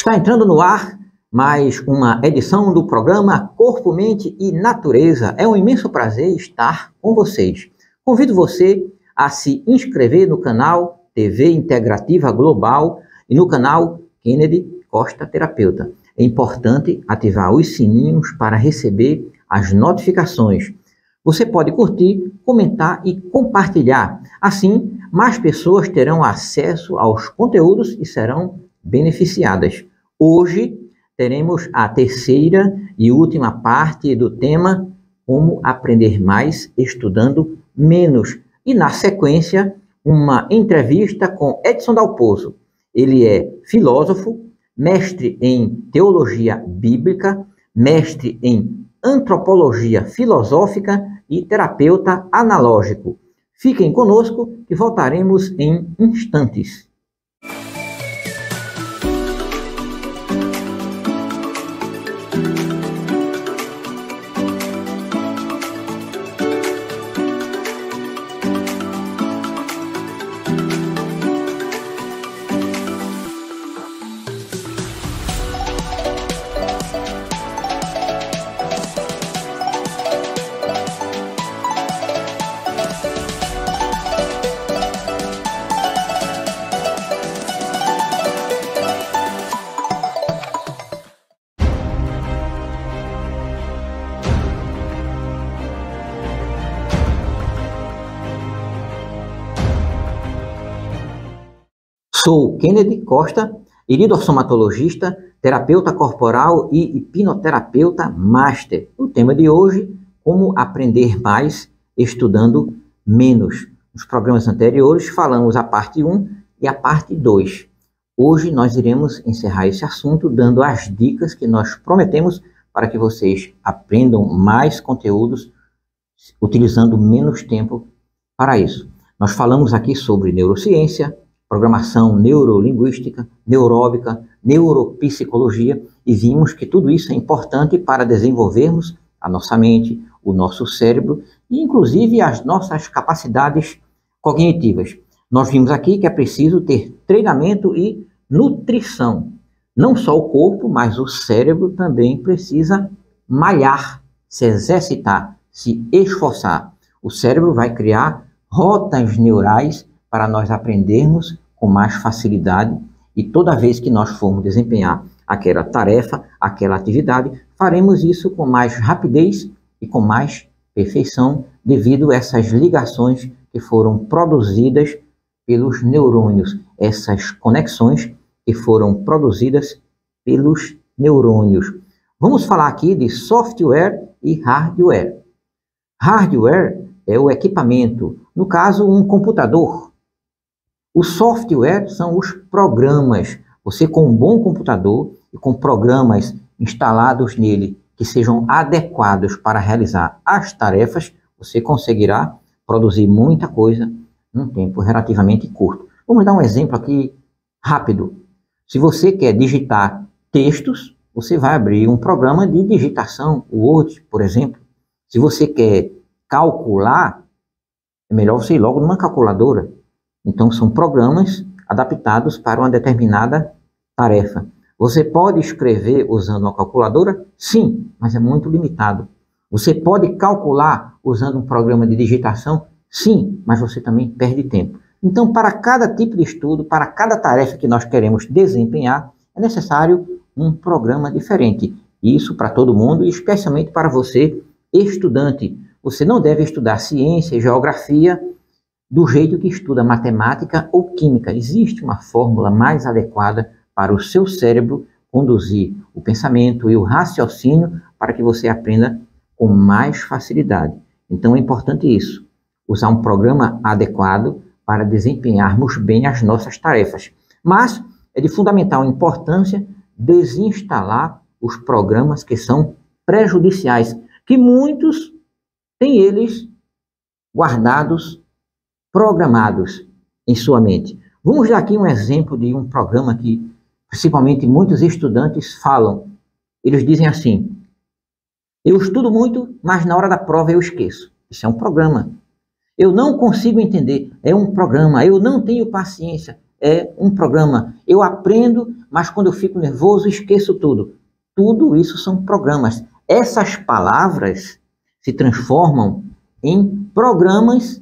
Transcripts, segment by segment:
Está entrando no ar mais uma edição do programa Corpo, Mente e Natureza. É um imenso prazer estar com vocês. Convido você a se inscrever no canal TV Integrativa Global e no canal Kennedy Costa Terapeuta. É importante ativar os sininhos para receber as notificações. Você pode curtir, comentar e compartilhar. Assim, mais pessoas terão acesso aos conteúdos e serão beneficiadas. Hoje teremos a terceira e última parte do tema Como Aprender Mais Estudando Menos. E na sequência, uma entrevista com Edson Dalpozo. Ele é filósofo, mestre em teologia bíblica, mestre em antropologia filosófica e terapeuta analógico. Fiquem conosco que voltaremos em instantes. Sou Kennedy Costa, iridostomatologista, terapeuta corporal e hipnoterapeuta master. O tema de hoje, como aprender mais estudando menos. Nos programas anteriores falamos a parte 1 e a parte 2. Hoje nós iremos encerrar esse assunto dando as dicas que nós prometemos para que vocês aprendam mais conteúdos utilizando menos tempo para isso. Nós falamos aqui sobre neurociência, programação neurolinguística, neuróbica, neuropsicologia e vimos que tudo isso é importante para desenvolvermos a nossa mente, o nosso cérebro e inclusive as nossas capacidades cognitivas. Nós vimos aqui que é preciso ter treinamento e nutrição. Não só o corpo, mas o cérebro também precisa malhar, se exercitar, se esforçar. O cérebro vai criar rotas neurais para nós aprendermos com mais facilidade e toda vez que nós formos desempenhar aquela tarefa, aquela atividade, faremos isso com mais rapidez e com mais perfeição devido a essas ligações que foram produzidas pelos neurônios, essas conexões que foram produzidas pelos neurônios. Vamos falar aqui de software e hardware. Hardware é o equipamento, no caso um computador. O software são os programas. Você com um bom computador e com programas instalados nele que sejam adequados para realizar as tarefas, você conseguirá produzir muita coisa num tempo relativamente curto. Vamos dar um exemplo aqui rápido. Se você quer digitar textos, você vai abrir um programa de digitação, o Word, por exemplo. Se você quer calcular, é melhor você ir logo numa calculadora. Então, são programas adaptados para uma determinada tarefa. Você pode escrever usando uma calculadora? Sim, mas é muito limitado. Você pode calcular usando um programa de digitação? Sim, mas você também perde tempo. Então, para cada tipo de estudo, para cada tarefa que nós queremos desempenhar, é necessário um programa diferente. Isso para todo mundo e especialmente para você, estudante. Você não deve estudar ciência e geografia do jeito que estuda matemática ou química. Existe uma fórmula mais adequada para o seu cérebro conduzir o pensamento e o raciocínio para que você aprenda com mais facilidade. Então é importante isso, usar um programa adequado para desempenharmos bem as nossas tarefas. Mas é de fundamental importância desinstalar os programas que são prejudiciais, que muitos têm eles guardados, programados em sua mente. Vamos dar aqui um exemplo de um programa que, principalmente, muitos estudantes falam. Eles dizem assim: eu estudo muito, mas na hora da prova eu esqueço. Isso é um programa. Eu não consigo entender. É um programa. Eu não tenho paciência. é um programa. Eu aprendo, mas quando eu fico nervoso, esqueço tudo. Tudo isso são programas. Essas palavras se transformam em programas,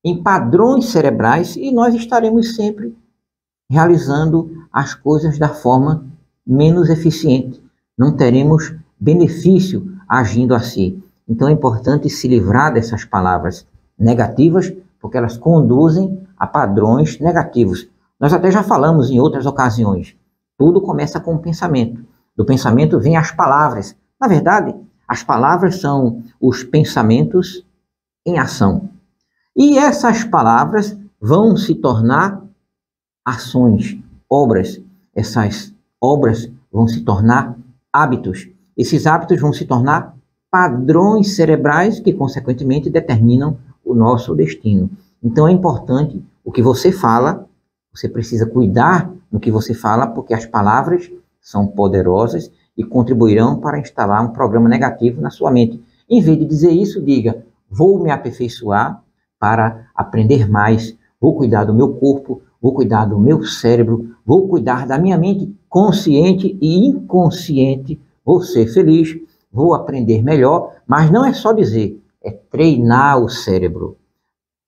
em padrões cerebrais, e nós estaremos sempre realizando as coisas da forma menos eficiente. Não teremos benefício agindo assim. Então é importante se livrar dessas palavras negativas, porque elas conduzem a padrões negativos. Nós até já falamos em outras ocasiões. Tudo começa com o pensamento. Do pensamento vêm as palavras. Na verdade, as palavras são os pensamentos em ação. E essas palavras vão se tornar ações, obras. Essas obras vão se tornar hábitos. Esses hábitos vão se tornar padrões cerebrais que, consequentemente, determinam o nosso destino. Então, é importante o que você fala, você precisa cuidar no que você fala, porque as palavras são poderosas e contribuirão para instalar um programa negativo na sua mente. Em vez de dizer isso, diga: vou me aperfeiçoar para aprender mais, vou cuidar do meu corpo, vou cuidar do meu cérebro, vou cuidar da minha mente consciente e inconsciente, vou ser feliz, vou aprender melhor. Mas não é só dizer, é treinar o cérebro.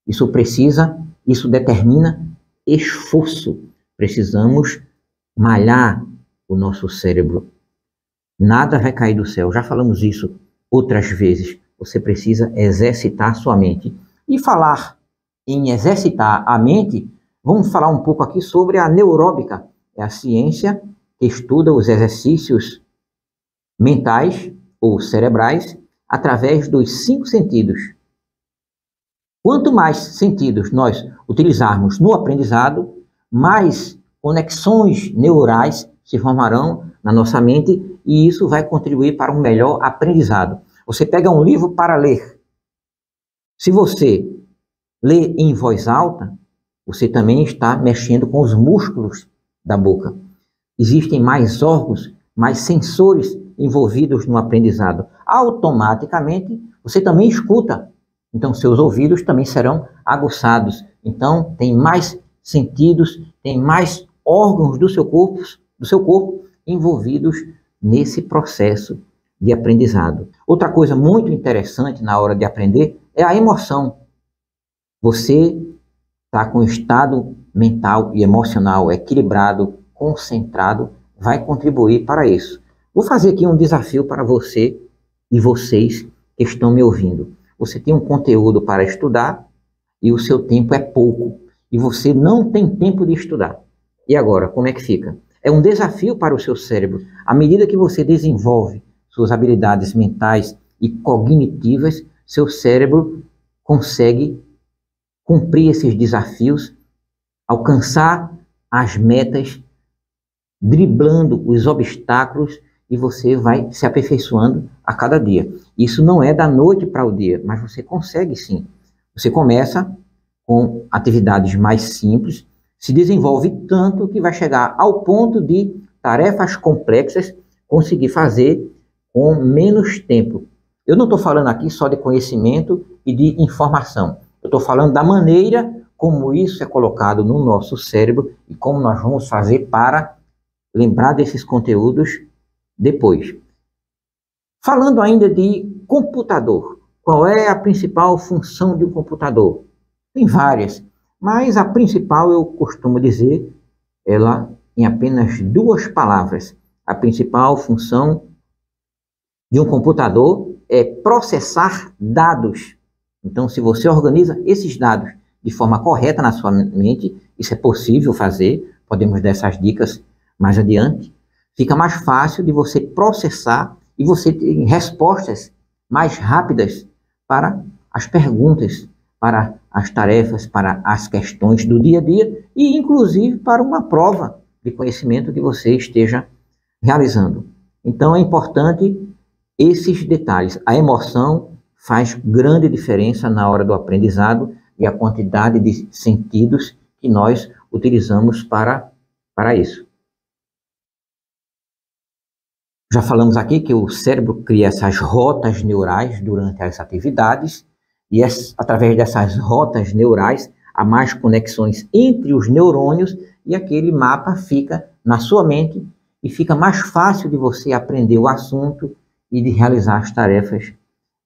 Isso determina esforço. Precisamos malhar o nosso cérebro. Nada vai cair do céu. Já falamos isso outras vezes. Você precisa exercitar sua mente. E falar em exercitar a mente, vamos falar um pouco aqui sobre a neuróbica. É a ciência que estuda os exercícios mentais ou cerebrais através dos 5 sentidos. Quanto mais sentidos nós utilizarmos no aprendizado, mais conexões neurais se formarão na nossa mente e isso vai contribuir para um melhor aprendizado. Você pega um livro para ler. Se você lê em voz alta, você também está mexendo com os músculos da boca. Existem mais órgãos, mais sensores envolvidos no aprendizado. Automaticamente, você também escuta. Então, seus ouvidos também serão aguçados. Então, tem mais sentidos, tem mais órgãos do seu corpo envolvidos nesse processo de aprendizado. Outra coisa muito interessante na hora de aprender é a emoção. Você está com o estado mental e emocional equilibrado, concentrado, vai contribuir para isso. Vou fazer aqui um desafio para você e vocês que estão me ouvindo. Você tem um conteúdo para estudar e o seu tempo é pouco. E você não tem tempo de estudar. E agora, como é que fica? É um desafio para o seu cérebro. À medida que você desenvolve suas habilidades mentais e cognitivas, seu cérebro consegue cumprir esses desafios, alcançar as metas, driblando os obstáculos, e você vai se aperfeiçoando a cada dia. Isso não é da noite para o dia, mas você consegue sim. Você começa com atividades mais simples, se desenvolve tanto que vai chegar ao ponto de tarefas complexas conseguir fazer com menos tempo. Eu não estou falando aqui só de conhecimento e de informação. Eu estou falando da maneira como isso é colocado no nosso cérebro e como nós vamos fazer para lembrar desses conteúdos depois. Falando ainda de computador. Qual é a principal função de um computador? Tem várias, mas a principal eu costumo dizer, ela em apenas 2 palavras. A principal função de um computador é processar dados. Então, se você organiza esses dados de forma correta na sua mente, isso é possível fazer, podemos dar essas dicas mais adiante, fica mais fácil de você processar e você ter respostas mais rápidas para as perguntas, para as tarefas, para as questões do dia a dia e, inclusive, para uma prova de conhecimento que você esteja realizando. Então, é importante esses detalhes. A emoção faz grande diferença na hora do aprendizado e a quantidade de sentidos que nós utilizamos para isso. Já falamos aqui que o cérebro cria essas rotas neurais durante as atividades e através dessas rotas neurais há mais conexões entre os neurônios e aquele mapa fica na sua mente e fica mais fácil de você aprender o assunto e de realizar as tarefas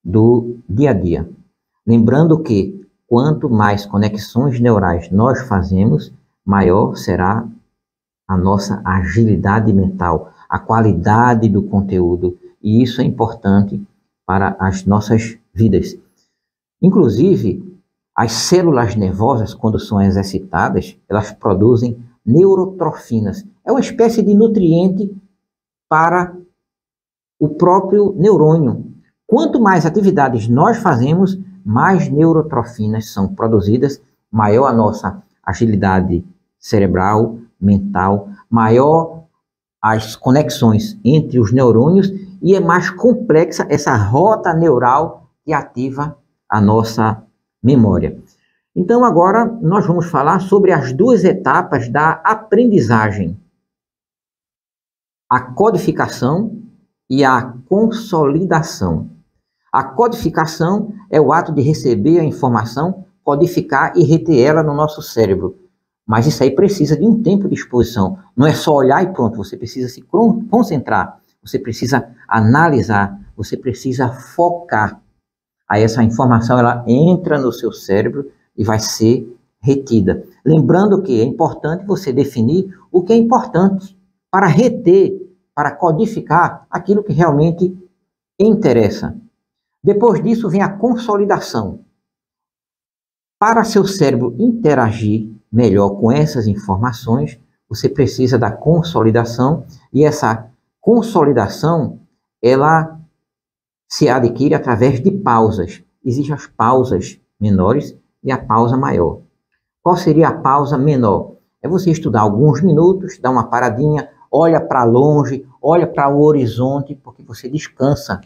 do dia a dia. Lembrando que quanto mais conexões neurais nós fazemos, maior será a nossa agilidade mental, a qualidade do conteúdo, e isso é importante para as nossas vidas. Inclusive, as células nervosas, quando são exercitadas, elas produzem neurotrofinas. É uma espécie de nutriente para o próprio neurônio. Quanto mais atividades nós fazemos, mais neurotrofinas são produzidas, maior a nossa agilidade cerebral, mental, maior as conexões entre os neurônios e é mais complexa essa rota neural que ativa a nossa memória. Então agora nós vamos falar sobre as duas etapas da aprendizagem: a codificação e a consolidação. A codificação é o ato de receber a informação, codificar e reter ela no nosso cérebro. Mas isso aí precisa de um tempo de exposição. Não é só olhar e pronto, você precisa se concentrar, você precisa analisar, você precisa focar. Aí essa informação ela entra no seu cérebro e vai ser retida. Lembrando que é importante você definir o que é importante para reter, para codificar aquilo que realmente interessa. Depois disso vem a consolidação. Para seu cérebro interagir melhor com essas informações, você precisa da consolidação, e essa consolidação ela se adquire através de pausas. Existem as pausas menores e a pausa maior. Qual seria a pausa menor? É você estudar alguns minutos, dar uma paradinha, olha para longe, olha para o horizonte, porque você descansa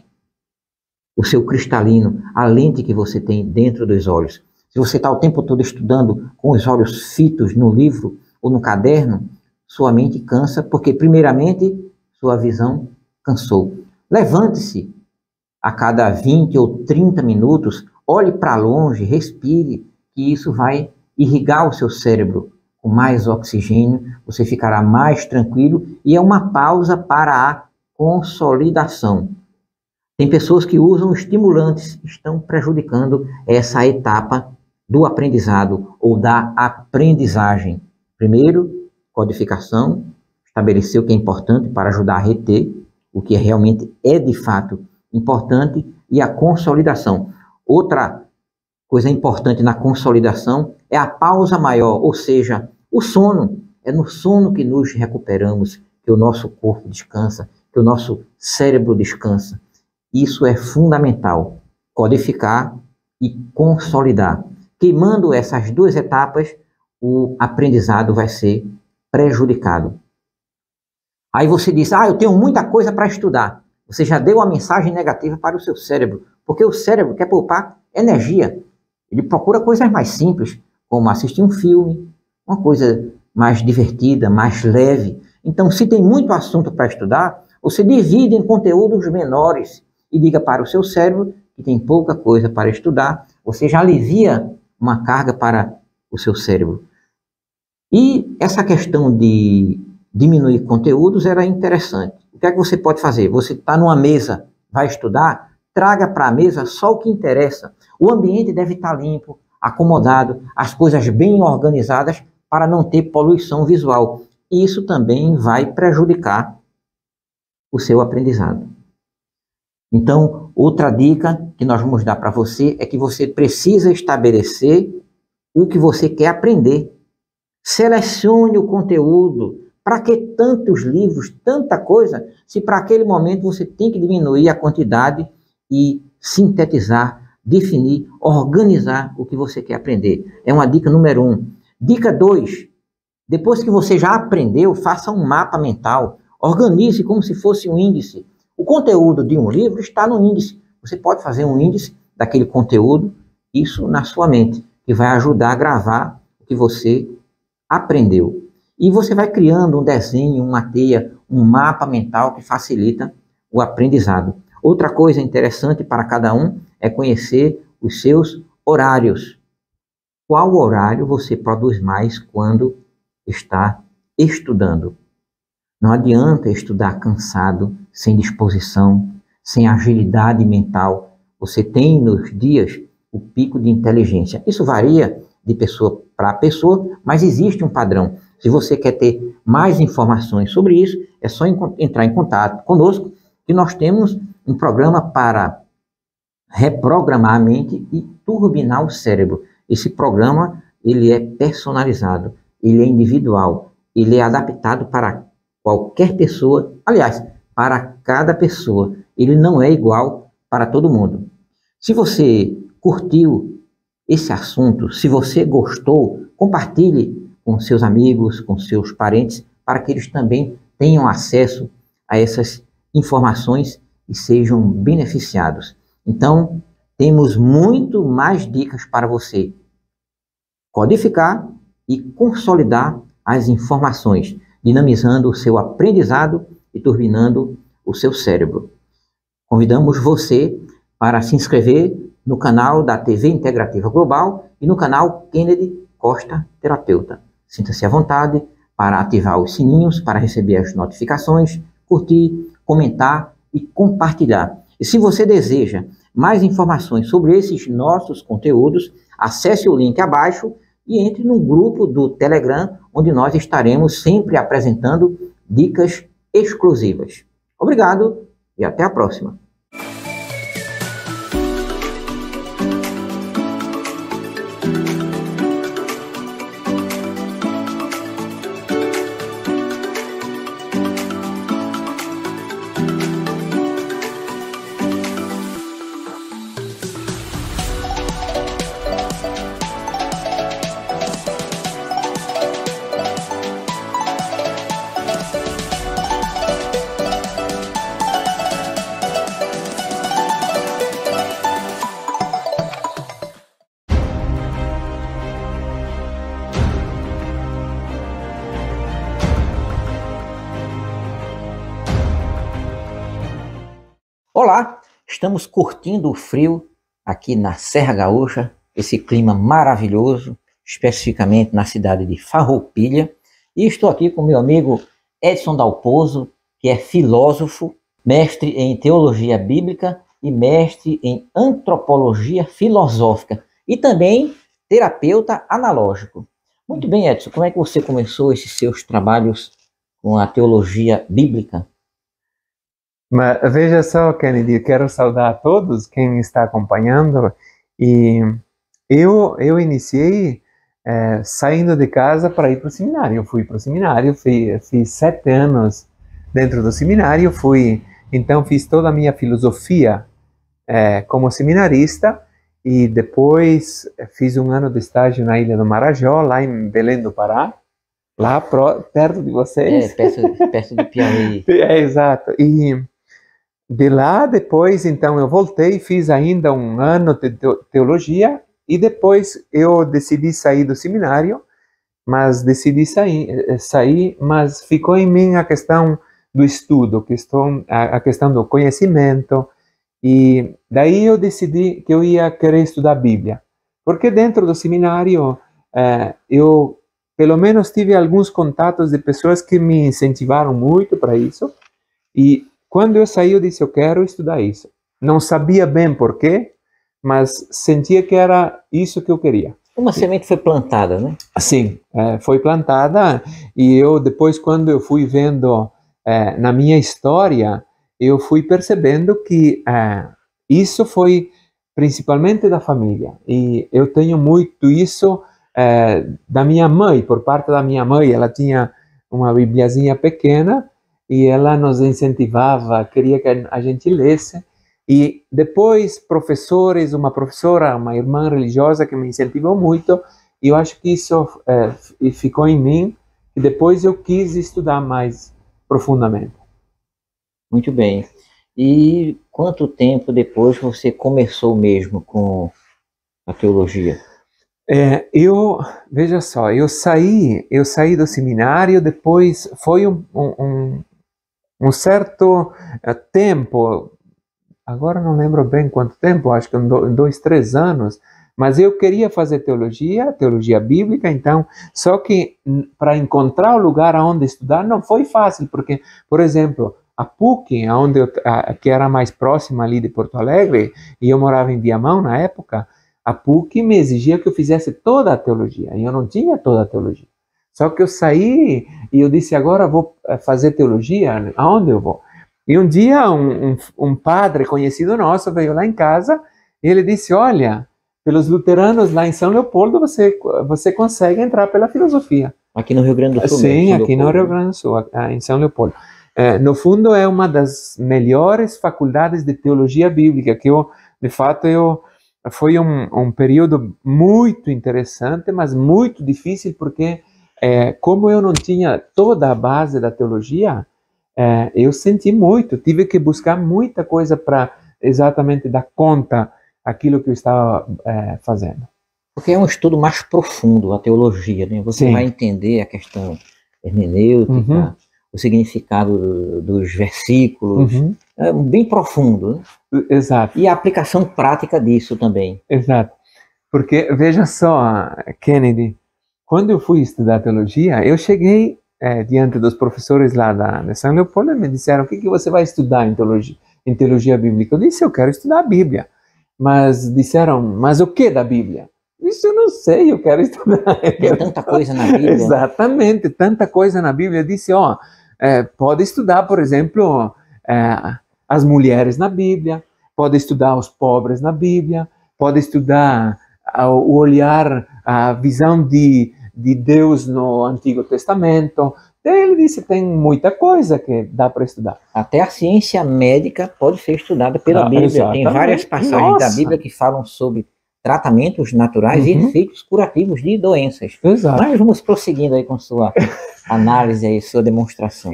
o seu cristalino, a lente que você tem dentro dos olhos. Se você está o tempo todo estudando com os olhos fitos no livro ou no caderno, sua mente cansa, porque primeiramente sua visão cansou. Levante-se a cada 20 ou 30 minutos, olhe para longe, respire, que isso vai irrigar o seu cérebro com mais oxigênio, você ficará mais tranquilo e é uma pausa para a consolidação. Tem pessoas que usam estimulantes, estão prejudicando essa etapa do aprendizado ou da aprendizagem. Primeiro, codificação, estabelecer o que é importante para ajudar a reter o que realmente é de fato importante, e a consolidação. Outra coisa importante na consolidação é a pausa maior, ou seja, o sono. É no sono que nos recuperamos, que o nosso corpo descansa, que o nosso cérebro descansa. Isso é fundamental, codificar e consolidar. Queimando essas duas etapas, o aprendizado vai ser prejudicado. Aí você diz, eu tenho muita coisa para estudar. Você já deu uma mensagem negativa para o seu cérebro, porque o cérebro quer poupar energia. Ele procura coisas mais simples, como assistir um filme, uma coisa mais divertida, mais leve. Então, se tem muito assunto para estudar, você divide em conteúdos menores e diga para o seu cérebro que tem pouca coisa para estudar. Você já alivia uma carga para o seu cérebro. E essa questão de diminuir conteúdos era interessante. O que é que você pode fazer? Você está numa mesa, vai estudar, traga para a mesa só o que interessa. O ambiente deve estar limpo, acomodado, as coisas bem organizadas para não ter poluição visual. Isso também vai prejudicar o seu aprendizado. Então, outra dica que nós vamos dar para você é que você precisa estabelecer o que você quer aprender. Selecione o conteúdo. Para que tantos livros, tanta coisa, se para aquele momento você tem que diminuir a quantidade e sintetizar, definir, organizar o que você quer aprender. É uma dica número 1. Dica 2. Depois que você já aprendeu, faça um mapa mental. Organize como se fosse um índice. O conteúdo de um livro está no índice. Você pode fazer um índice daquele conteúdo, isso na sua mente, que vai ajudar a gravar o que você aprendeu. E você vai criando um desenho, uma teia, um mapa mental que facilita o aprendizado. Outra coisa interessante para cada um é conhecer os seus horários. Qual horário você produz mais quando está estudando. Não adianta estudar cansado, sem disposição, sem agilidade mental. Você tem nos dias o pico de inteligência. Isso varia de pessoa para pessoa, mas existe um padrão. Se você quer ter mais informações sobre isso, é só entrar em contato conosco, que nós temos um programa para reprogramar a mente e turbinar o cérebro. Esse programa, ele é personalizado, ele é individual, ele é adaptado para qualquer pessoa, aliás, para cada pessoa. Ele não é igual para todo mundo. Se você curtiu esse assunto, se você gostou, compartilhe com seus amigos, com seus parentes, para que eles também tenham acesso a essas informações e sejam beneficiados. Então, temos muito mais dicas para você codificar e consolidar as informações, dinamizando o seu aprendizado e turbinando o seu cérebro. Convidamos você para se inscrever no canal da TV Integrativa Global e no canal Kennedy Costa Terapeuta. Sinta-se à vontade para ativar os sininhos, para receber as notificações, curtir, comentar e compartilhar. E se você deseja mais informações sobre esses nossos conteúdos, acesse o link abaixo e entre no grupo do Telegram, onde nós estaremos sempre apresentando dicas exclusivas. Obrigado e até a próxima. Olá, estamos curtindo o frio aqui na Serra Gaúcha, esse clima maravilhoso, especificamente na cidade de Farroupilha. E estou aqui com meu amigo Edson Dalpozo, que é filósofo, mestre em teologia bíblica e mestre em antropologia filosófica e também terapeuta analógico. Muito bem, Edson, como é que você começou esses seus trabalhos com a teologia bíblica? Mas veja só, Kennedy, eu quero saudar a todos quem está acompanhando. E eu iniciei saindo de casa para ir para o seminário. Eu fui para o seminário, fiz 7 anos dentro do seminário, então fiz toda a minha filosofia como seminarista e depois fiz um ano de estágio na Ilha do Marajó, lá em Belém do Pará, lá perto de vocês. Perto do Piauí. Exato. E de lá, depois, então, eu voltei, fiz ainda um ano de teologia e depois eu decidi sair do seminário, mas mas ficou em mim a questão do estudo, a questão do conhecimento, e daí eu decidi que eu ia querer estudar a Bíblia, porque dentro do seminário eu, pelo menos, tive alguns contatos de pessoas que me incentivaram muito para isso, e quando eu saí, eu disse, eu quero estudar isso. Não sabia bem porquê, mas sentia que era isso que eu queria. Uma semente foi plantada, né? Sim, foi plantada e eu depois, quando eu fui vendo na minha história, eu fui percebendo que isso foi principalmente da família. E eu tenho muito isso da minha mãe, por parte da minha mãe. Ela tinha uma bibliazinha pequena, e ela nos incentivava, queria que a gente lesse. E depois, professores, uma professora, uma irmã religiosa que me incentivou muito, e eu acho que isso ficou em mim, e depois eu quis estudar mais profundamente. Muito bem. E quanto tempo depois você começou mesmo com a teologia? Veja só, eu saí do seminário, depois foi um certo tempo, agora não lembro bem quanto tempo, acho que 2, 3 anos, Mas eu queria fazer teologia bíblica, então, só que para encontrar o lugar onde estudar não foi fácil, porque, por exemplo, a PUC, que era mais próxima ali de Porto Alegre, e eu morava em Viamão na época, a PUC me exigia que eu fizesse toda a teologia, e eu não tinha toda a teologia. Só que eu saí e eu disse, agora vou fazer teologia, aonde eu vou? E um dia um padre conhecido nosso veio lá em casa e ele disse, olha, pelos luteranos lá em São Leopoldo você consegue entrar pela filosofia. Aqui no Rio Grande do Sul? Sim, aqui no Rio Grande do Sul, em São Leopoldo. No fundo é uma das melhores faculdades de teologia bíblica, que de fato, foi um período muito interessante, mas muito difícil, porque como eu não tinha toda a base da teologia, eu senti muito, tive que buscar muita coisa para exatamente dar conta aquilo que eu estava fazendo. Porque é um estudo mais profundo, a teologia, né? Você Sim. vai entender a questão hermenêutica, o significado dos versículos, é bem profundo, né? Exato. E a aplicação prática disso também. Exato. Porque, veja só, Kennedy, quando eu fui estudar teologia, eu cheguei diante dos professores lá de São Leopoldo e me disseram, o que você vai estudar em teologia bíblica? Eu disse, eu quero estudar a Bíblia. Mas disseram, mas o que da Bíblia? Isso eu não sei, eu quero estudar. Tem tanta coisa na Bíblia. Exatamente, tanta coisa na Bíblia. Eu disse, pode estudar, por exemplo, as mulheres na Bíblia, pode estudar os pobres na Bíblia, pode estudar o olhar, a visão de Deus no Antigo Testamento. Ele disse, tem muita coisa que dá para estudar. Até a ciência médica pode ser estudada pela Bíblia. Exatamente. Tem várias passagens da Bíblia que falam sobre tratamentos naturais e efeitos curativos de doenças. Exato. Mas vamos prosseguindo aí com sua análise e sua demonstração.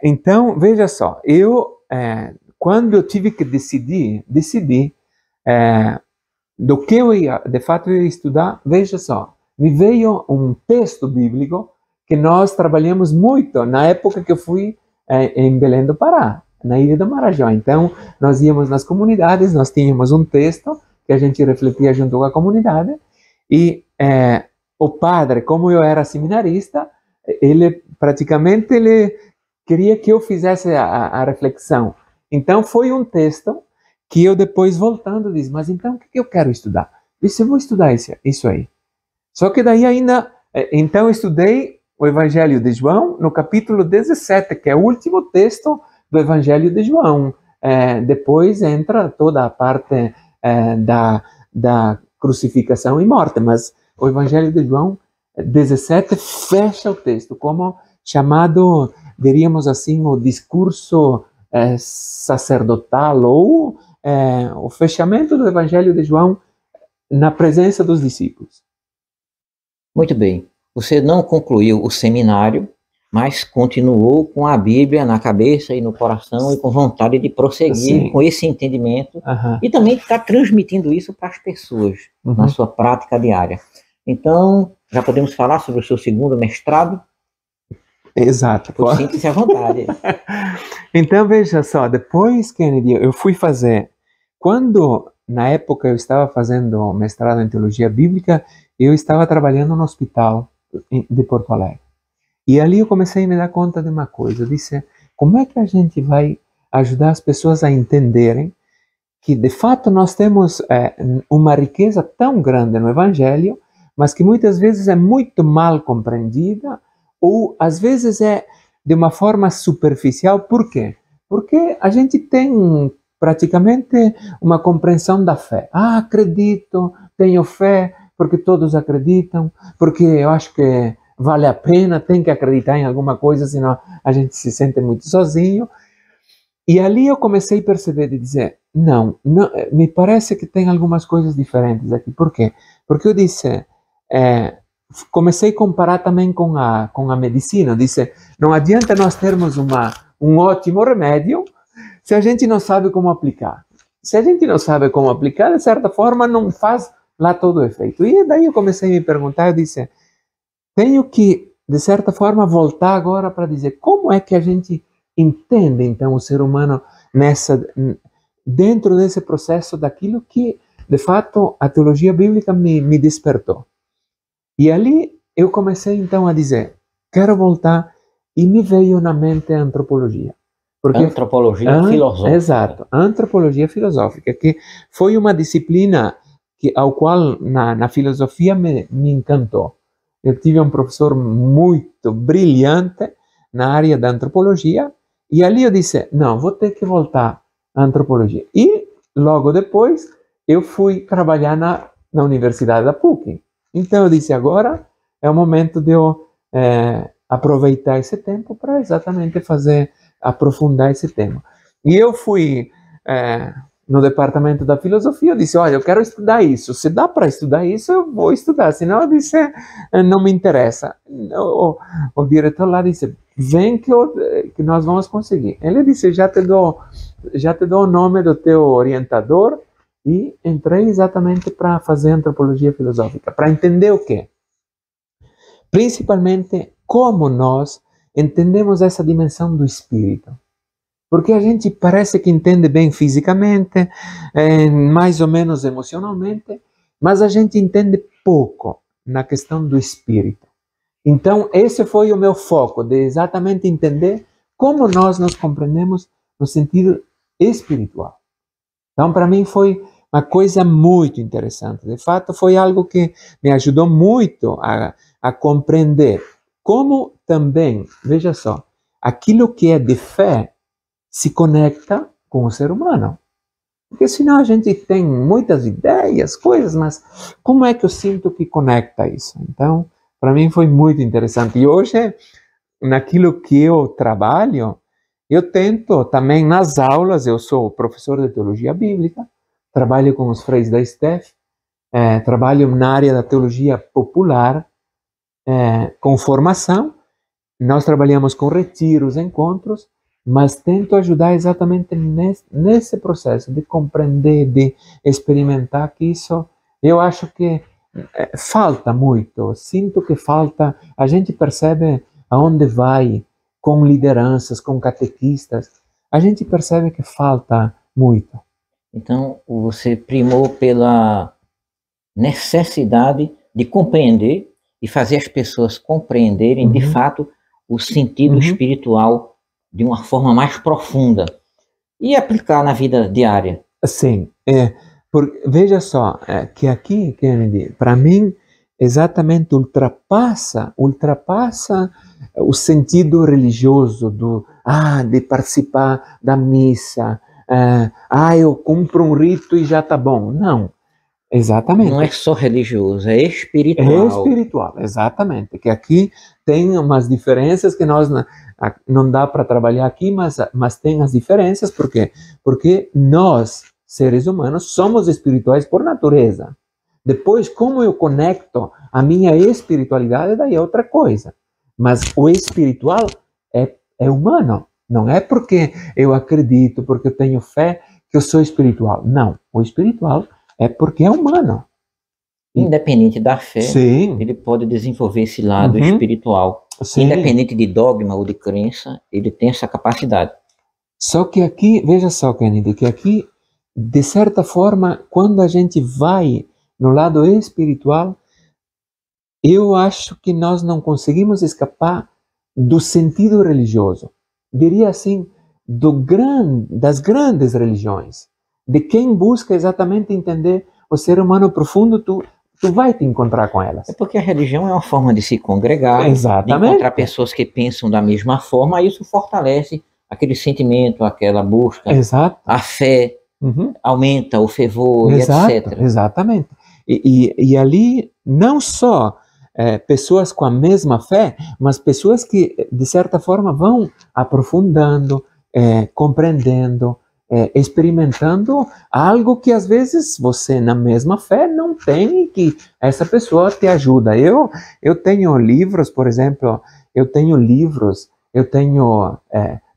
Então, veja só, quando eu tive que decidir do que eu ia, de fato, eu ia estudar, veja só, me veio um texto bíblico que nós trabalhamos muito na época que eu fui em Belém do Pará, na Ilha do Marajó. Então, nós íamos nas comunidades, nós tínhamos um texto que a gente refletia junto com a comunidade, e o padre, como eu era seminarista, ele queria que eu fizesse a reflexão. Então, foi um texto que eu depois, voltando, disse, mas então o que eu quero estudar? Eu disse, eu vou estudar isso aí. Só que daí ainda, então eu estudei o Evangelho de João no capítulo 17, que é o último texto do Evangelho de João. Depois entra toda a parte da crucificação e morte, mas o Evangelho de João 17 fecha o texto, como chamado, diríamos assim, o discurso sacerdotal, ou o fechamento do Evangelho de João na presença dos discípulos. Muito bem. Você não concluiu o seminário, mas continuou com a Bíblia na cabeça e no coração e com vontade de prosseguir Sim. com esse entendimento e também está transmitindo isso para as pessoas na sua prática diária. Então, já podemos falar sobre o seu segundo mestrado? Exato. Sinta-se à vontade. Então, veja só, depois, Kennedy, eu fui fazer, na época eu estava fazendo mestrado em teologia bíblica, eu estava trabalhando no hospital de Porto Alegre. E ali eu comecei a me dar conta de uma coisa. Eu disse, como é que a gente vai ajudar as pessoas a entenderem que, de fato, nós temos uma riqueza tão grande no Evangelho, mas que muitas vezes é muito mal compreendida, ou às vezes é de uma forma superficial. Por quê? Porque a gente tem praticamente uma compreensão da fé. Acredito, tenho fé, porque todos acreditam, porque eu acho que vale a pena, tem que acreditar em alguma coisa, senão a gente se sente muito sozinho. E ali eu comecei a perceber e dizer, não, me parece que tem algumas coisas diferentes aqui. Por quê? Porque eu disse, comecei a comparar também com a medicina. Eu disse, não adianta nós termos um ótimo remédio se a gente não sabe como aplicar. Se a gente não sabe como aplicar, de certa forma, não faz lá todo o efeito. E daí eu comecei a me perguntar, eu disse, tenho que, de certa forma, voltar agora para dizer como é que a gente entende, então, o ser humano dentro desse processo daquilo que de fato, a teologia bíblica me despertou. E ali eu comecei então a dizer, quero voltar, e me veio na mente a antropologia. Porque, antropologia filosófica. Exato, antropologia filosófica, que foi uma disciplina ao qual na filosofia me encantou. Eu tive um professor muito brilhante na área da antropologia, e ali eu disse, não, vou ter que voltar à antropologia. E logo depois eu fui trabalhar na Universidade da PUC. Então eu disse, agora é o momento de eu aproveitar esse tempo para exatamente aprofundar esse tema. E eu fui no departamento da filosofia, eu disse, olha, eu quero estudar isso, se dá para estudar isso, eu vou estudar, senão eu disse, não me interessa. O diretor lá disse, vem que nós vamos conseguir. Ele disse, já te dou o nome do teu orientador, e entrei exatamente para fazer antropologia filosófica, para entender o quê? Principalmente como nós entendemos essa dimensão do espírito. Porque a gente parece que entende bem fisicamente, mais ou menos emocionalmente, mas a gente entende pouco na questão do espírito. Então, esse foi o meu foco, de exatamente entender como nós nos compreendemos no sentido espiritual. Então, para mim foi uma coisa muito interessante. De fato, foi algo que me ajudou muito a compreender como também, veja só, aquilo que é de fé se conecta com o ser humano. Porque senão a gente tem muitas ideias, coisas, mas como é que eu sinto que conecta isso? Então, para mim foi muito interessante. E hoje, naquilo que eu trabalho, eu tento também nas aulas, eu sou professor de teologia bíblica, trabalho com os freis da STEF, trabalho na área da teologia popular, com formação, nós trabalhamos com retiros, encontros, mas tento ajudar exatamente nesse processo de compreender, de experimentar, que isso eu acho que falta muito, sinto que falta, a gente percebe aonde vai com lideranças, com catequistas, a gente percebe que falta muito. Então, você primou pela necessidade de compreender e fazer as pessoas compreenderem de fato o sentido espiritual de uma forma mais profunda e aplicar na vida diária. Sim, veja só, que aqui, Kennedy, para mim, exatamente ultrapassa o sentido religioso de participar da missa, eu cumpro um rito e já tá bom. Não, exatamente. Não é só religioso, é espiritual. É espiritual, exatamente. Que aqui tem umas diferenças que nós não dá para trabalhar aqui, mas tem as diferenças, por quê? Porque nós, seres humanos, somos espirituais por natureza. Depois, como eu conecto a minha espiritualidade, daí é outra coisa. Mas o espiritual é humano. Não é porque eu acredito, porque eu tenho fé, que eu sou espiritual. Não, o espiritual é porque é humano. Independente da fé, sim, ele pode desenvolver esse lado espiritual. Sim. Independente de dogma ou de crença, ele tem essa capacidade. Só que aqui, veja só, Kennedy, que aqui, de certa forma, quando a gente vai no lado espiritual, eu acho que nós não conseguimos escapar do sentido religioso. Diria assim, das grandes religiões, de quem busca exatamente entender o ser humano profundo, tu vai te encontrar com elas. É porque a religião é uma forma de se congregar, exatamente, de encontrar pessoas que pensam da mesma forma, e isso fortalece aquele sentimento, aquela busca, exato, a fé, aumenta o fervor, exato, e etc. Exatamente. E ali, não só pessoas com a mesma fé, mas pessoas que, de certa forma, vão aprofundando, compreendendo, experimentando algo que às vezes você na mesma fé não tem e que essa pessoa te ajuda. Eu tenho livros, por exemplo, eu tenho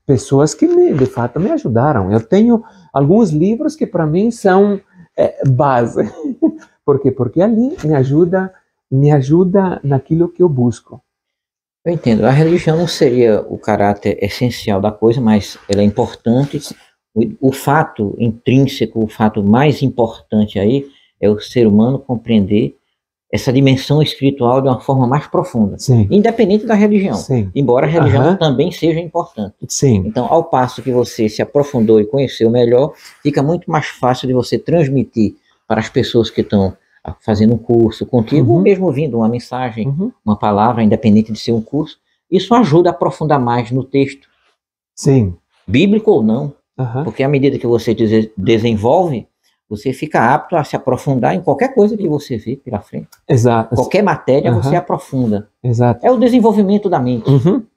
pessoas que de fato me ajudaram. Eu tenho alguns livros que para mim são base. Por quê? Porque ali me ajuda naquilo que eu busco. Eu entendo. A religião não seria o caráter essencial da coisa, mas ela é importante. O fato intrínseco, o fato mais importante aí é o ser humano compreender essa dimensão espiritual de uma forma mais profunda, Sim. independente da religião, Sim. embora a religião também seja importante. Sim. Então, ao passo que você se aprofundou e conheceu melhor, fica muito mais fácil de você transmitir para as pessoas que estão fazendo um curso contigo, ou mesmo ouvindo uma mensagem, uma palavra, independente de ser um curso. Isso ajuda a aprofundar mais no texto. Sim. Bíblico ou não, porque à medida que você desenvolve, você fica apto a se aprofundar em qualquer coisa que você vê pela frente. Exato. Qualquer matéria você aprofunda. Exato. É o desenvolvimento da mente.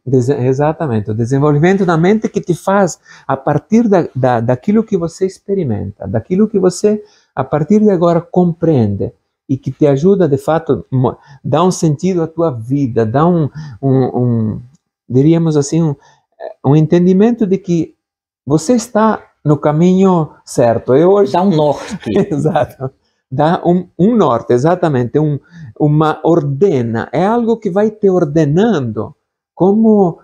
Exatamente. O desenvolvimento da mente que te faz, a partir daquilo que você experimenta, daquilo que você, a partir de agora, compreende, e que te ajuda, de fato, dá um sentido à tua vida, dá diríamos assim, um entendimento de que você está no caminho certo. Dá um norte. Exato. Dá um norte, exatamente. Uma ordena. É algo que vai te ordenando como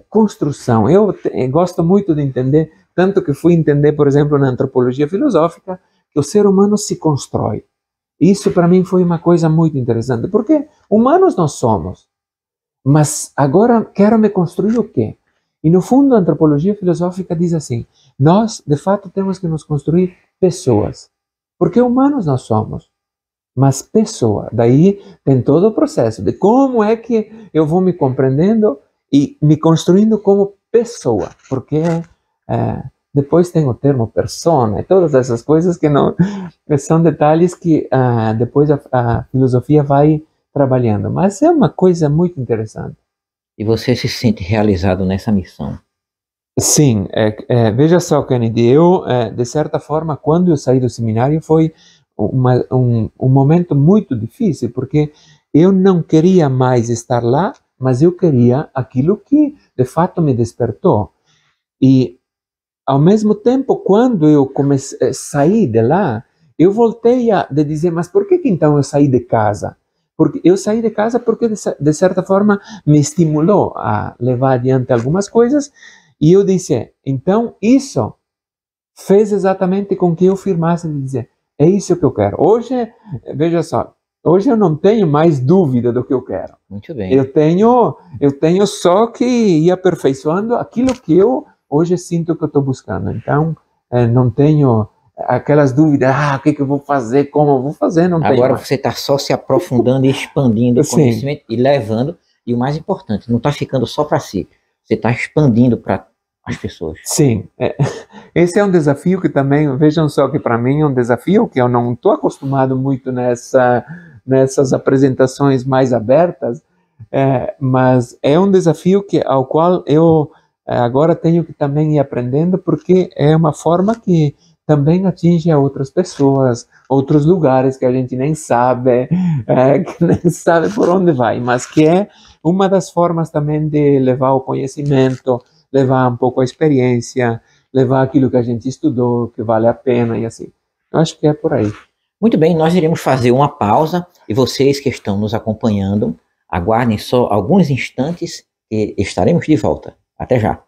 construção. Eu gosto muito de entender, tanto que fui entender, por exemplo, na antropologia filosófica, que o ser humano se constrói. Isso para mim foi uma coisa muito interessante, porque humanos nós somos. Mas agora quero me construir o quê? E no fundo a antropologia filosófica diz assim, nós de fato temos que nos construir pessoas, porque humanos nós somos, mas pessoa. Daí tem todo o processo de como é que eu vou me compreendendo e me construindo como pessoa, porque depois tem o termo persona e todas essas coisas que não são detalhes que depois a filosofia vai trabalhando, mas é uma coisa muito interessante. E você se sente realizado nessa missão? Sim, veja só, Kennedy, eu, de certa forma, quando eu saí do seminário, foi um momento muito difícil, porque eu não queria mais estar lá, mas eu queria aquilo que, de fato, me despertou. E, ao mesmo tempo, quando eu saí de lá, eu voltei de dizer, mas por que então eu saí de casa? Porque eu saí de casa porque, de certa forma, me estimulou a levar adiante algumas coisas, e eu disse, então isso fez exatamente com que eu firmasse de dizer, é isso que eu quero. Hoje, veja só, hoje eu não tenho mais dúvida do que eu quero. Muito bem. Eu tenho só que ir aperfeiçoando aquilo que eu hoje sinto que eu estou buscando. Então, não tenho aquelas dúvidas, o que eu vou fazer, como eu vou fazer, não tenho. Agora você está só se aprofundando e expandindo o conhecimento e levando, e o mais importante, não está ficando só para si, você está expandindo para as pessoas. Sim, esse é um desafio que também, vejam só que para mim é um desafio que eu não estou acostumado muito nessas apresentações mais abertas, mas é um desafio ao qual eu agora tenho que também ir aprendendo, porque é uma forma que também atinge a outras pessoas, outros lugares que a gente nem sabe, que nem sabe por onde vai, mas que é uma das formas também de levar o conhecimento, levar um pouco a experiência, levar aquilo que a gente estudou, que vale a pena e assim. Eu acho que é por aí. Muito bem, nós iremos fazer uma pausa e vocês que estão nos acompanhando, aguardem só alguns instantes e estaremos de volta. Até já.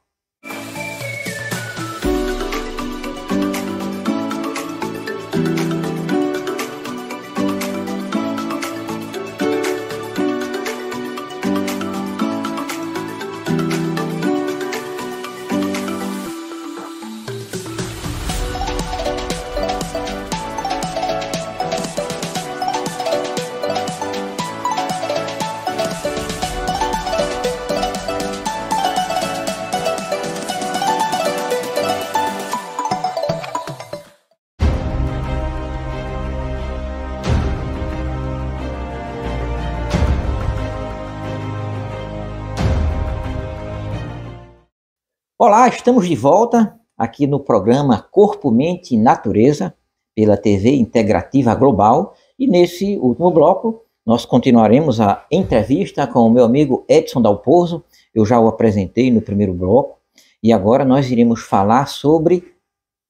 Olá, estamos de volta aqui no programa Corpo, Mente e Natureza, pela TV Integrativa Global, e nesse último bloco nós continuaremos a entrevista com o meu amigo Edson Dalpozo. Eu já o apresentei no primeiro bloco, e agora nós iremos falar sobre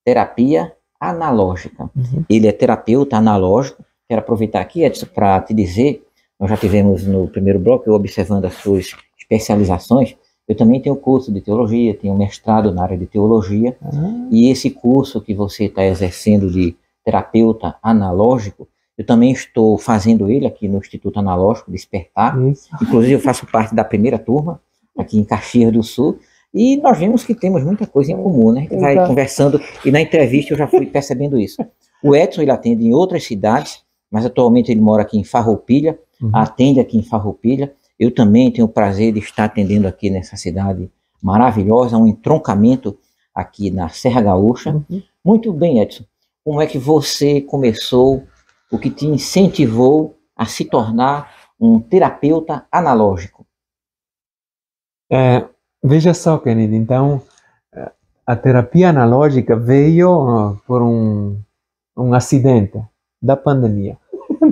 terapia analógica. Ele é terapeuta analógico. Quero aproveitar aqui, Edson, para te dizer, nós já tivemos no primeiro bloco, eu observando as suas especializações. Eu também tenho curso de teologia, tenho mestrado na área de teologia, e esse curso que você está exercendo de terapeuta analógico, Eu também estou fazendo ele aqui no Instituto Analógico Despertar. Isso. Inclusive, eu faço parte da primeira turma aqui em Caxias do Sul. E nós vemos que temos muita coisa em comum, né? A gente vai conversando e na entrevista eu já fui percebendo isso. O Edson, ele atende em outras cidades, mas atualmente ele mora aqui em Farroupilha, atende aqui em Farroupilha. Eu também tenho o prazer de estar atendendo aqui nessa cidade maravilhosa, um entroncamento aqui na Serra Gaúcha. Muito bem, Edson. Como é que você começou, o que te incentivou a se tornar um terapeuta analógico? Veja só, Kennedy, então, a terapia analógica veio por um acidente da pandemia.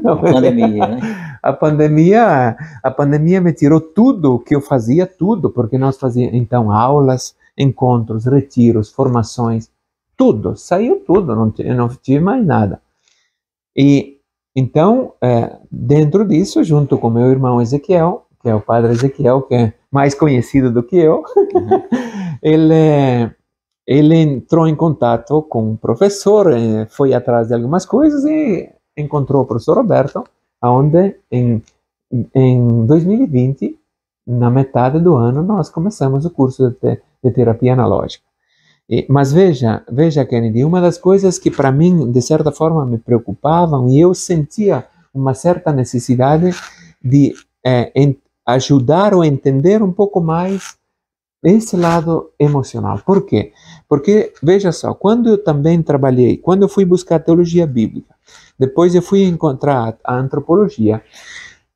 A pandemia, né? A pandemia me tirou tudo que eu fazia, tudo, porque nós fazíamos, então, aulas, encontros, retiros, formações, tudo, saiu tudo, eu não tive mais nada. E, então, dentro disso, junto com meu irmão Ezequiel, que é o padre Ezequiel, que é mais conhecido do que eu, ele entrou em contato com o professor, foi atrás de algumas coisas e encontrou o professor Roberto, onde em 2020, na metade do ano, nós começamos o curso de terapia analógica. Mas veja, Kennedy, uma das coisas que para mim, de certa forma, me preocupavam e eu sentia uma certa necessidade de ajudar ou entender um pouco mais esse lado emocional. Por quê? Porque, veja só, quando eu também trabalhei, quando eu fui buscar teologia bíblica, depois eu fui encontrar a antropologia,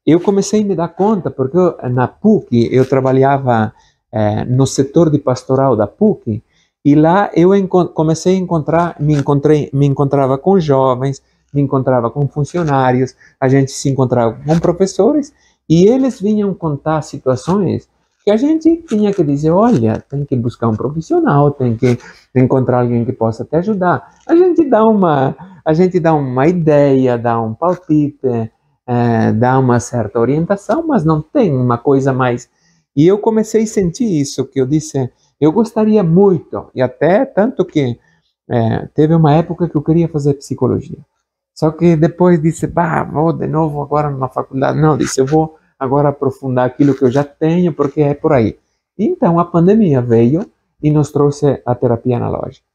eu comecei a me dar conta, porque na PUC, eu trabalhava no setor de pastoral da PUC, e lá eu comecei a me encontrava com jovens, me encontrava com funcionários, a gente se encontrava com professores, e eles vinham contar situações que a gente tinha que dizer, olha, tem que buscar um profissional, tem que encontrar alguém que possa te ajudar. A gente dá uma ideia, dá um palpite, dá uma certa orientação, mas não tem uma coisa mais. E eu comecei a sentir isso, que eu disse, eu gostaria muito, e até tanto que teve uma época que eu queria fazer psicologia. Só que depois disse, vou de novo agora numa faculdade. Não, disse, eu vou agora aprofundar aquilo que eu já tenho, porque é por aí. Então a pandemia veio e nos trouxe a terapia analógica.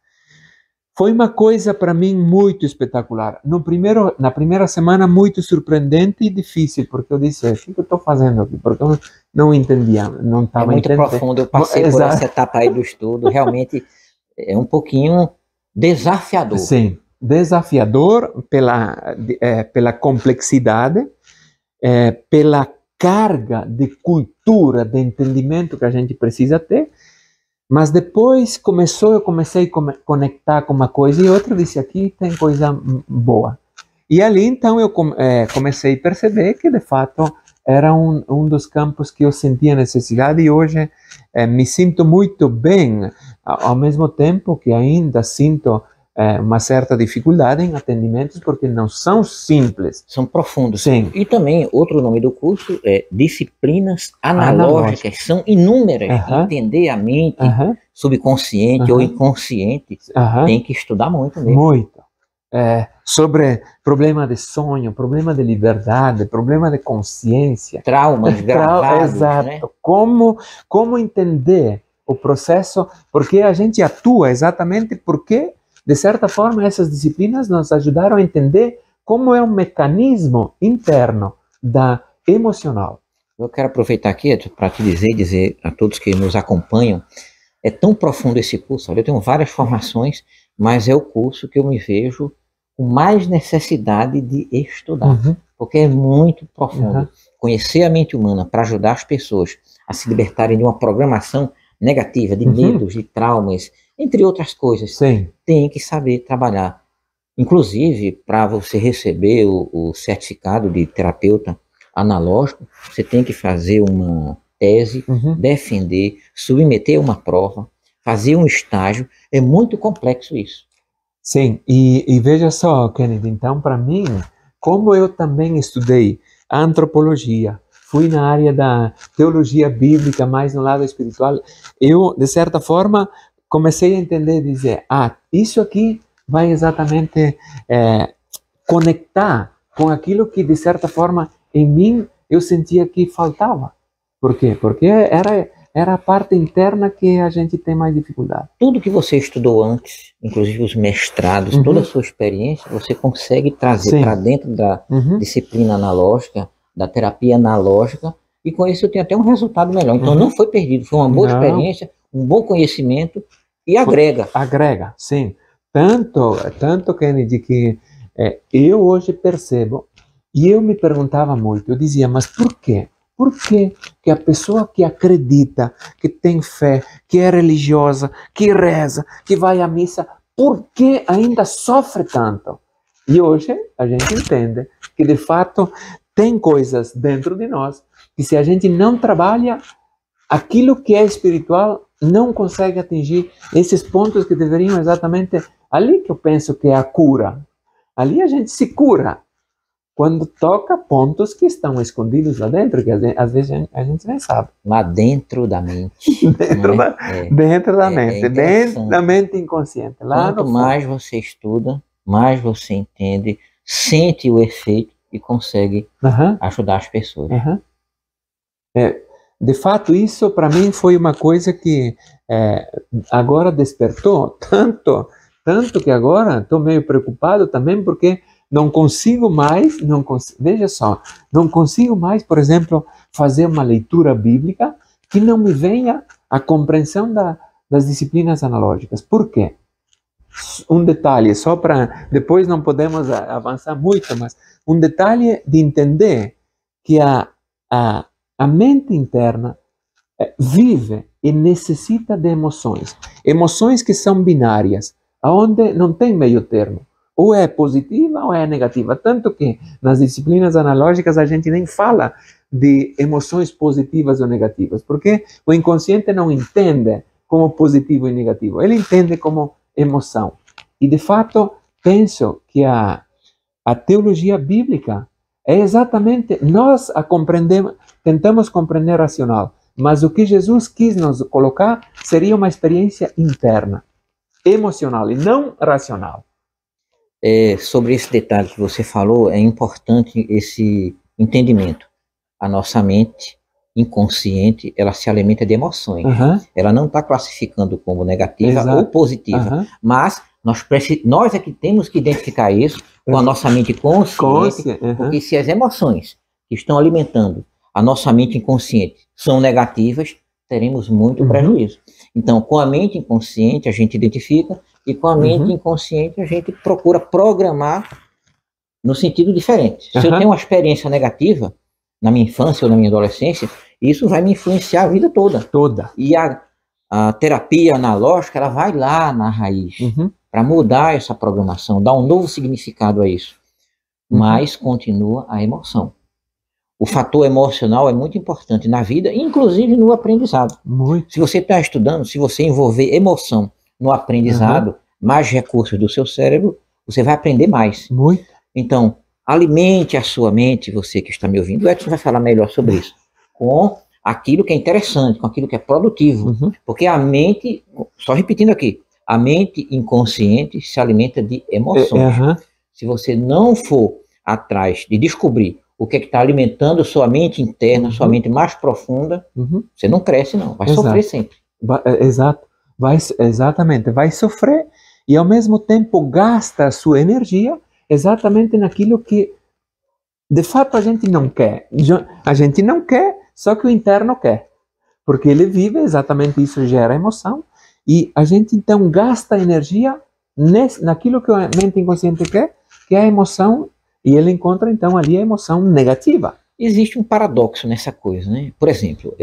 Foi uma coisa para mim muito espetacular. Na primeira semana, muito surpreendente e difícil, porque eu disse, o que eu estou fazendo aqui? Porque eu não entendia, não estava entendendo. É muito profundo, eu passei por essa etapa aí do estudo, realmente é um pouquinho desafiador. Sim, desafiador pela complexidade, pela carga de cultura, de entendimento que a gente precisa ter, mas depois eu comecei a conectar com uma coisa e outra, disse, aqui tem coisa boa. E ali, então, eu comecei a perceber que, de fato, era um dos campos que eu sentia necessidade e hoje me sinto muito bem, ao mesmo tempo que ainda sinto uma certa dificuldade em atendimentos, porque não são simples. São profundos. Sim. E também, outro nome do curso é Disciplinas Analógicas. São inúmeras. Entender a mente subconsciente ou inconsciente, tem que estudar muito mesmo. Muito. Sobre problema de sonho, problema de liberdade, problema de consciência. Traumas gravados, exato. Né? Como entender o processo, porque a gente atua exatamente porque, de certa forma, essas disciplinas nos ajudaram a entender como é um mecanismo interno da emocional. Eu quero aproveitar aqui para te dizer a todos que nos acompanham, é tão profundo esse curso. Olha, eu tenho várias formações, mas é o curso que eu me vejo com mais necessidade de estudar, porque é muito profundo. Conhecer a mente humana para ajudar as pessoas a se libertarem de uma programação negativa, de medos, de traumas, entre outras coisas. Sim. Tem que saber trabalhar. Inclusive, para você receber o certificado de terapeuta analógico, você tem que fazer uma tese, defender, submeter uma prova, fazer um estágio. É muito complexo isso. Sim, e veja só, Kennedy, então, para mim, como eu também estudei antropologia, fui na área da teologia bíblica, mais no lado espiritual, eu, de certa forma, comecei a entender e dizer, isso aqui vai exatamente conectar com aquilo que, de certa forma, em mim eu sentia que faltava. Por quê? Porque era a parte interna que a gente tem mais dificuldade. Tudo que você estudou antes, inclusive os mestrados, toda a sua experiência, você consegue trazer para dentro da disciplina analógica, da terapia analógica, e com isso eu tenho até um resultado melhor. Então não foi perdido, foi uma boa experiência, um bom conhecimento e agrega. Agrega, sim. Tanto, Kennedy, que eu hoje percebo, e eu me perguntava muito, eu dizia, mas por quê? Por que a pessoa que acredita, que tem fé, que é religiosa, que reza, que vai à missa, por que ainda sofre tanto? E hoje a gente entende que, de fato, tem coisas dentro de nós que, se a gente não trabalha, aquilo que é espiritual não consegue atingir esses pontos que deveriam exatamente... Ali que eu penso que é a cura. Ali a gente se cura quando toca pontos que estão escondidos lá dentro, que às vezes a gente nem sabe. Lá dentro da mente. Dentro da mente, dentro da mente inconsciente. Lá Quanto mais você estuda, mais você entende, sente o efeito e consegue ajudar as pessoas. De fato, isso para mim foi uma coisa que agora despertou tanto que agora estou meio preocupado também, porque não consigo mais, veja só, não consigo mais, por exemplo, fazer uma leitura bíblica que não me venha a compreensão das disciplinas analógicas. Por quê? Um detalhe, só para depois não podemos avançar muito, mas um detalhe de entender que a mente interna vive e necessita de emoções que são binárias, onde não tem meio termo. Ou é positiva ou é negativa. Tanto que nas disciplinas analógicas a gente nem fala de emoções positivas ou negativas, porque o inconsciente não entende como positivo e negativo. Ele entende como emoção. E, de fato, penso que a teologia bíblica é exatamente, nós a compreendemos, tentamos compreender racional, mas o que Jesus quis nos colocar seria uma experiência interna, emocional e não racional. Sobre esse detalhe que você falou, é importante esse entendimento. A nossa mente inconsciente, ela se alimenta de emoções. Ela não está classificando como negativa ou positiva, mas nós é que temos que identificar isso com a nossa mente consciente, porque se as emoções que estão alimentando a nossa mente inconsciente são negativas, teremos muito prejuízo. Então, com a mente inconsciente, a gente identifica, e com a mente inconsciente, a gente procura programar no sentido diferente. Se eu tenho uma experiência negativa, na minha infância ou na minha adolescência, isso vai me influenciar a vida toda. E a terapia analógica, ela vai lá na raiz, para mudar essa programação, dar um novo significado a isso. Mas continua a emoção. O fator emocional é muito importante na vida, inclusive no aprendizado. Se você está estudando, se você envolver emoção no aprendizado, mais recursos do seu cérebro, você vai aprender mais. Então, alimente a sua mente, você que está me ouvindo. O Edson vai falar melhor sobre isso. Com aquilo que é interessante, com aquilo que é produtivo. Porque a mente, só repetindo aqui, a mente inconsciente se alimenta de emoções. Se você não for atrás de descobrir o que está alimentando sua mente interna, sua mente mais profunda, você não cresce não, vai sofrer sempre. Exatamente, vai sofrer e ao mesmo tempo gasta a sua energia exatamente naquilo que de fato a gente não quer. A gente não quer, só que o interno quer, porque ele vive exatamente isso, gera emoção, e a gente então gasta energia naquilo que a mente inconsciente quer, que é a emoção, e ele encontra então ali a emoção negativa. Existe um paradoxo nessa coisa, né? Por exemplo,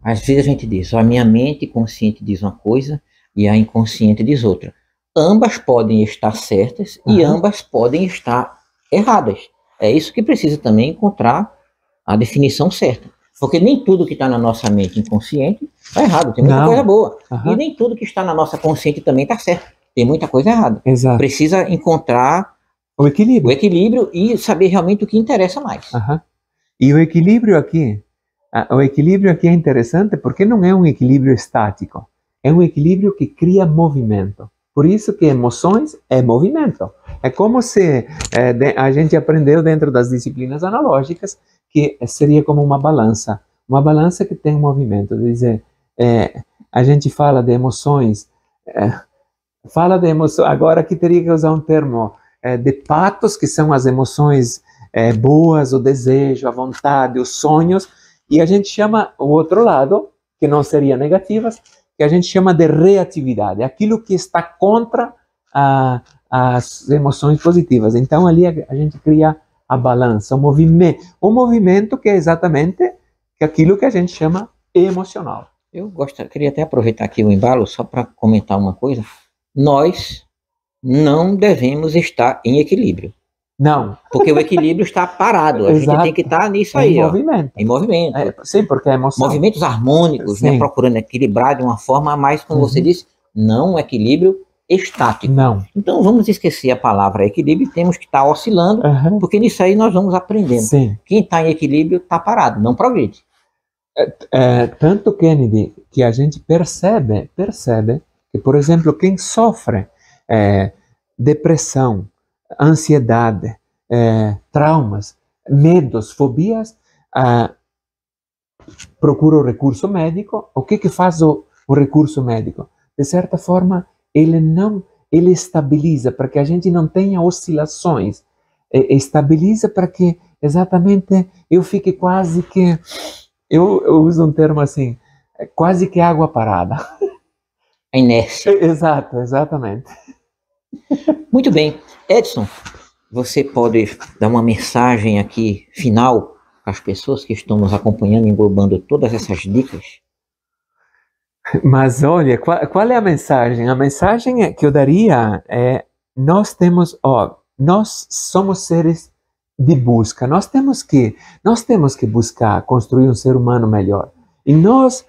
às vezes a gente diz, a minha mente consciente diz uma coisa e a inconsciente diz outra. Ambas podem estar certas e ambas podem estar erradas. É isso que precisa também encontrar a definição certa. Porque nem tudo que está na nossa mente inconsciente está errado, tem muita coisa boa. E nem tudo que está na nossa consciente também está certo, tem muita coisa errada. Precisa encontrar o equilíbrio e saber realmente o que interessa mais. E o equilíbrio aqui é interessante porque não é um equilíbrio estático, é um equilíbrio que cria movimento. Por isso que emoções é movimento. É como se a gente aprendeu dentro das disciplinas analógicas que seria como uma balança que tem um movimento. Quer dizer, a gente fala de emoções, agora aqui teria que usar um termo de patos, que são as emoções boas, o desejo, a vontade, os sonhos, e a gente chama o outro lado, que não seria negativas, que a gente chama de reatividade, aquilo que está contra as emoções positivas. Então ali a gente cria a balança, o movimento que é exatamente aquilo que a gente chama emocional. Eu queria até aproveitar aqui o embalo só para comentar uma coisa. Nós não devemos estar em equilíbrio. Não. Porque o equilíbrio está parado. A gente tem que estar nisso aí, movimento. Em movimento. Sim, porque é emoção. Movimentos harmônicos, né, procurando equilibrar de uma forma mais, como você disse, não um equilíbrio estático. Não. Então vamos esquecer a palavra equilíbrio, temos que estar oscilando, porque nisso aí nós vamos aprendendo. Sim. Quem está em equilíbrio está parado, não progride. Tanto, Kennedy, que a gente percebe que, por exemplo, quem sofre depressão, ansiedade, traumas, medos, fobias, procura o recurso médico. O que faz o recurso médico? De certa forma, ele estabiliza para que a gente não tenha oscilações, estabiliza para que exatamente eu fique quase que, eu uso um termo assim, quase que água parada. A inércia. Exato, exatamente. Muito bem. Edson, você pode dar uma mensagem aqui final para as pessoas que estão nos acompanhando, englobando todas essas dicas? Mas olha, qual é a mensagem? A mensagem que eu daria é: nós somos seres de busca. Nós temos que buscar construir um ser humano melhor. E nós,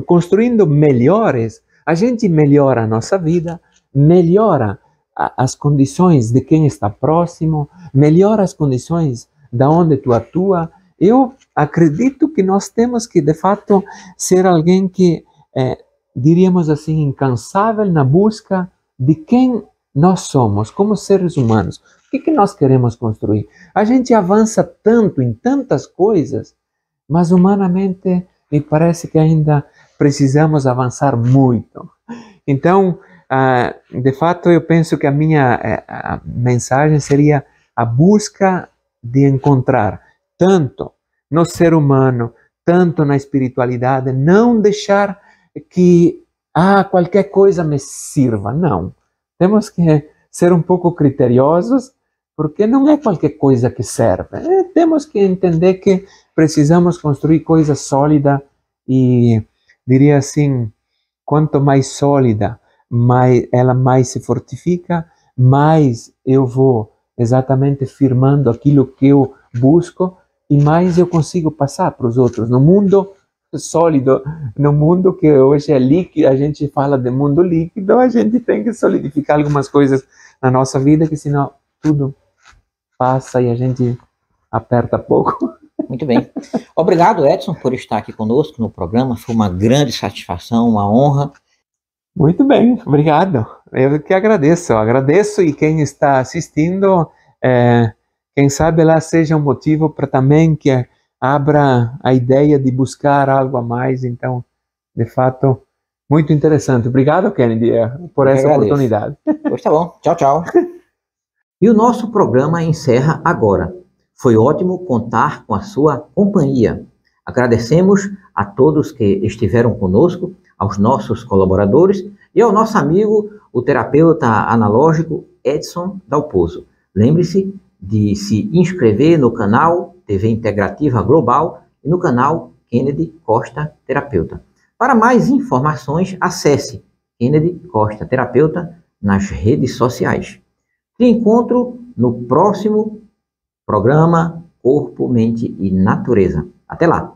construindo melhores, a gente melhora a nossa vida, melhora as condições de quem está próximo, melhora as condições da onde tu atua. Eu acredito que nós temos que, de fato, ser alguém que, diríamos assim, incansável na busca de quem nós somos como seres humanos. O que nós queremos construir? A gente avança tanto em tantas coisas, mas humanamente me parece que ainda precisamos avançar muito. Então, de fato, eu penso que a minha mensagem seria a busca de encontrar tanto no ser humano, tanto na espiritualidade, não deixar que qualquer coisa me sirva. Não. Temos que ser um pouco criteriosos, porque não é qualquer coisa que serve. Temos que entender que precisamos construir coisa sólida e, diria assim, quanto mais sólida, ela mais se fortifica, mais eu vou exatamente firmando aquilo que eu busco e mais eu consigo passar para os outros. No mundo sólido, no mundo que hoje é líquido, a gente fala de mundo líquido, a gente tem que solidificar algumas coisas na nossa vida, que senão tudo passa e a gente aperta pouco. Muito bem. Obrigado, Edson, por estar aqui conosco no programa. Foi uma grande satisfação, uma honra. Muito bem, obrigado. Eu que agradeço. Agradeço, e quem está assistindo, quem sabe lá seja um motivo para também que abra a ideia de buscar algo a mais. Então, de fato, muito interessante. Obrigado, Kennedy, por essa oportunidade. Pois tá bom. Tchau, tchau. E o nosso programa encerra agora. Foi ótimo contar com a sua companhia. Agradecemos a todos que estiveram conosco, aos nossos colaboradores e ao nosso amigo, o terapeuta analógico Edson Dalpozo. Lembre-se de se inscrever no canal TV Integrativa Global e no canal Kennedy Costa Terapeuta. Para mais informações, acesse Kennedy Costa Terapeuta nas redes sociais. Te encontro no próximo programa Corpo, Mente e Natureza. Até lá!